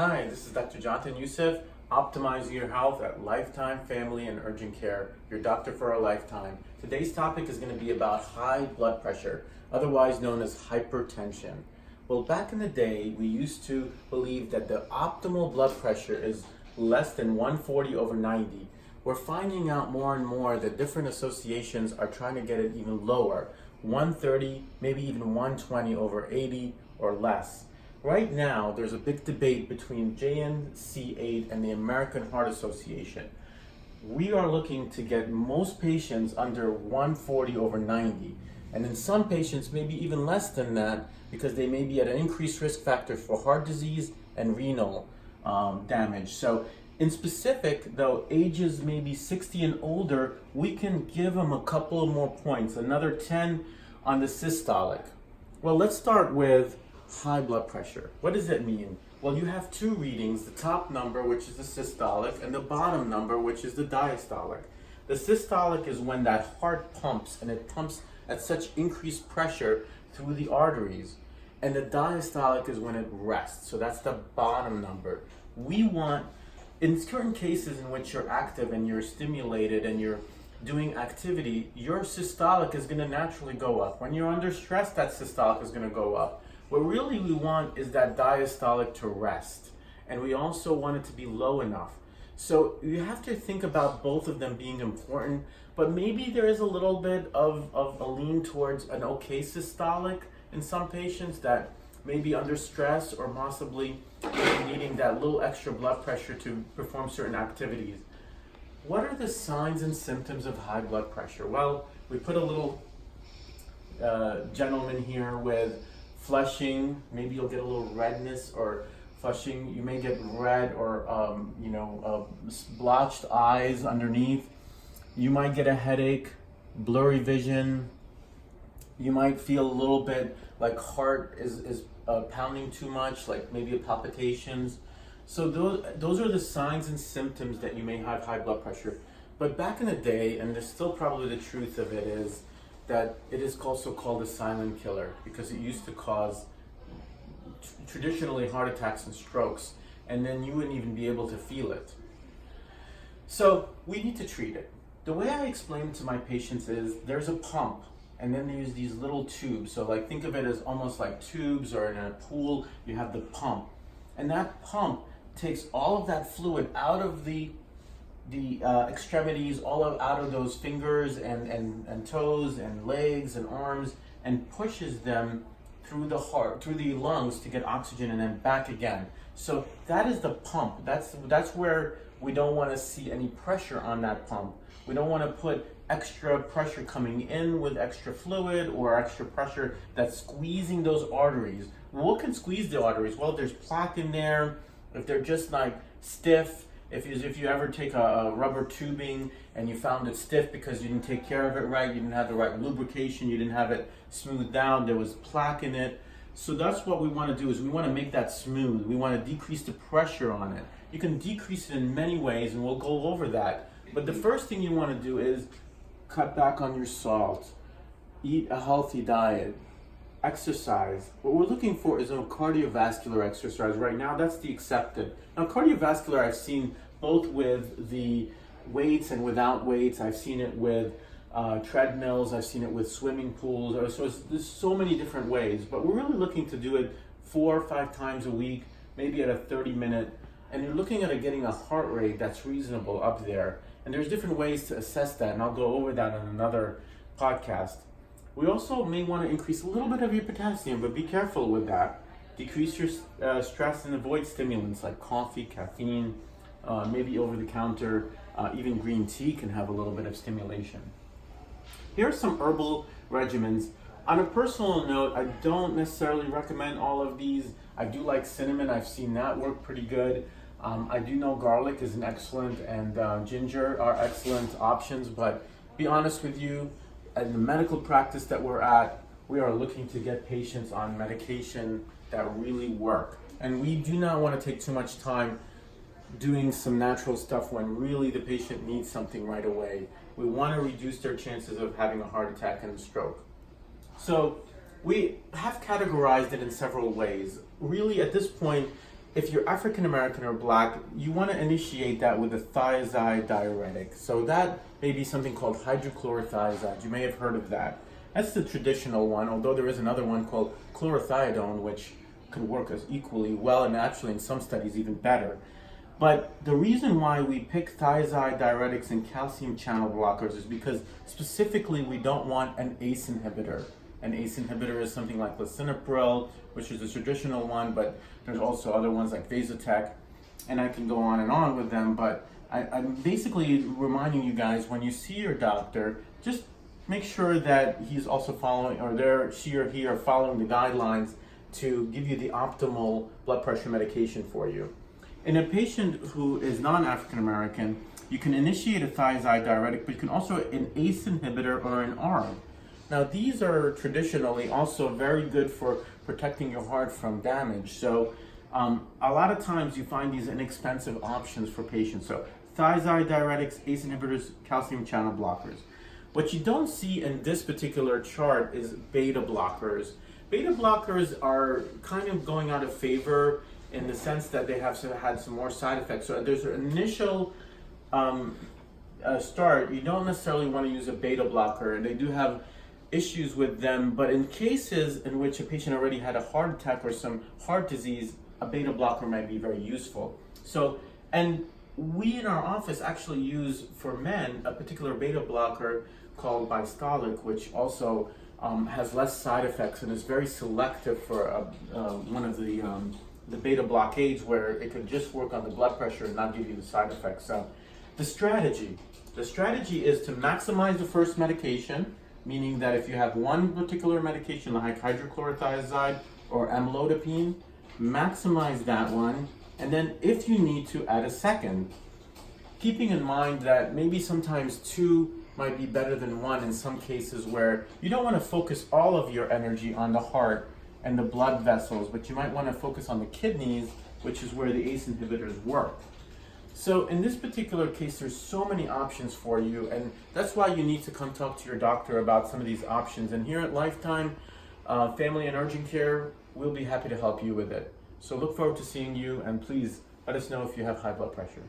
Hi, this is Dr. Jonathan YOUSEF, optimizing your health at Lifetime Family and Urgent Care, your doctor for a lifetime. Today's topic is going to be about high blood pressure, otherwise known as hypertension. Well, back in the day, we used to believe that the optimal blood pressure is less than 140/90. We're finding out more and more that different associations are trying to get it even lower, 130, maybe even 120/80 or less. Right now, there's a big debate between JNC8 and the American Heart Association. We are looking to get most patients under 140/90, and in some patients maybe even less than that because they may be at an increased risk factor for heart disease and renal damage. So in specific, though, ages maybe 60 and older, we can give them a couple of more points, another 10 on the systolic. Well, let's start with high blood pressure. What does it mean? Well, you have two readings, the top number, which is the systolic, and the bottom number, which is the diastolic. The systolic is when that heart pumps, and it pumps at such increased pressure through the arteries. And the diastolic is when it rests, so that's the bottom number. We want, in certain cases in which you're active and you're stimulated and you're doing activity, your systolic is going to naturally go up. When you're under stress, that systolic is going to go up. What really we want is that diastolic to rest, and we also want it to be low enough. So you have to think about both of them being important, but maybe there is a little bit of a lean towards an okay systolic in some patients that may be under stress or possibly needing that little extra blood pressure to perform certain activities. What are the signs and symptoms of high blood pressure? Well, we put a little gentleman here with flushing. Maybe you'll get a little redness or flushing. You may get red or blotched eyes underneath. You might get a headache, blurry vision. You might feel a little bit like heart is pounding too much, like maybe palpitations. So those are the signs and symptoms that you may have high blood pressure. But back in the day, and there's still probably the truth of it, is that it is also called a silent killer because it used to cause traditionally heart attacks and strokes, and then you wouldn't even be able to feel it. So we need to treat it. The way I explain it to my patients is there's a pump, and then there's these little tubes. So like think of it as almost like tubes, or in a pool you have the pump, and that pump takes all of that fluid out of the extremities, out of those fingers and toes and legs and arms, and pushes them through the heart, through the lungs to get oxygen, and then back again. So that is the pump. That's where we don't want to see any pressure on that pump. We don't want to put extra pressure coming in with extra fluid or extra pressure that's squeezing those arteries. What can squeeze the arteries? Well, there's plaque in there. If they're just like stiff, if you ever take a rubber tubing and you found it stiff because you didn't take care of it right, you didn't have the right lubrication, you didn't have it smoothed down, there was plaque in it. So that's what we want to do, is we want to make that smooth. We want to decrease the pressure on it. You can decrease it in many ways, and we'll go over that. But the first thing you want to do is cut back on your salt, eat a healthy diet, exercise. What we're looking for is a cardiovascular exercise. Right now, that's the accepted. Now, cardiovascular, I've seen both with the weights and without weights. I've seen it with treadmills. I've seen it with swimming pools. So there's so many different ways, but we're really looking to do it 4 or 5 times a week, maybe at a 30-minute, and you're looking at getting a heart rate that's reasonable up there. And there's different ways to assess that, and I'll go over that on another podcast. We also may want to increase a little bit of your potassium, but be careful with that. Decrease your stress and avoid stimulants like coffee, caffeine, maybe over-the-counter, even green tea can have a little bit of stimulation. Here are some herbal regimens. On a personal note, I don't necessarily recommend all of these. I do like cinnamon. I've seen that work pretty good. I do know garlic is an excellent, and ginger are excellent options, but be honest with you, in the medical practice that we're at, we are looking to get patients on medication that really work. And we do not want to take too much time doing some natural stuff when really the patient needs something right away. We want to reduce their chances of having a heart attack and a stroke. So we have categorized it in several ways. Really, at this point, if you're African American or Black, you want to initiate that with a thiazide diuretic. So that may be something called hydrochlorothiazide. You may have heard of that. That's the traditional one, although there is another one called chlorothiazide, which can work as equally well, and actually in some studies even better. But the reason why we pick thiazide diuretics and calcium channel blockers is because specifically we don't want an ACE inhibitor. An ACE inhibitor is something like lisinopril, which is a traditional one, but there's also other ones like Vasotec, and I can go on and on with them. But I'm basically reminding you guys, when you see your doctor, just make sure that he's also following, or she or he are following the guidelines to give you the optimal blood pressure medication for you. In a patient who is non-African American, you can initiate a thiazide diuretic, but you can also an ACE inhibitor or an ARB. Now, these are traditionally also very good for protecting your heart from damage. So a lot of times you find these inexpensive options for patients. So thiazide diuretics, ACE inhibitors, calcium channel blockers. What you don't see in this particular chart is beta blockers. Beta blockers are kind of going out of favor in the sense that they have had some more side effects. So there's an initial start. You don't necessarily want to use a beta blocker, and they do have issues with them, but in cases in which a patient already had a heart attack or some heart disease, a beta blocker might be very useful. So, and we in our office actually use for men a particular beta blocker called Bistolic, which also has less side effects and is very selective for one of the beta blockades, where it could just work on the blood pressure and not give you the side effects. So the strategy is to maximize the first medication, meaning that if you have one particular medication like hydrochlorothiazide or amlodipine, maximize that one, and then if you need to, add a second. Keeping in mind that maybe sometimes two might be better than one in some cases, where you don't want to focus all of your energy on the heart and the blood vessels, but you might want to focus on the kidneys, which is where the ACE inhibitors work. So in this particular case, there's so many options for you, and that's why you need to come talk to your doctor about some of these options. And here at Lifetime Family and Urgent Care, we'll be happy to help you with it. So look forward to seeing you, and please let us know if you have high blood pressure.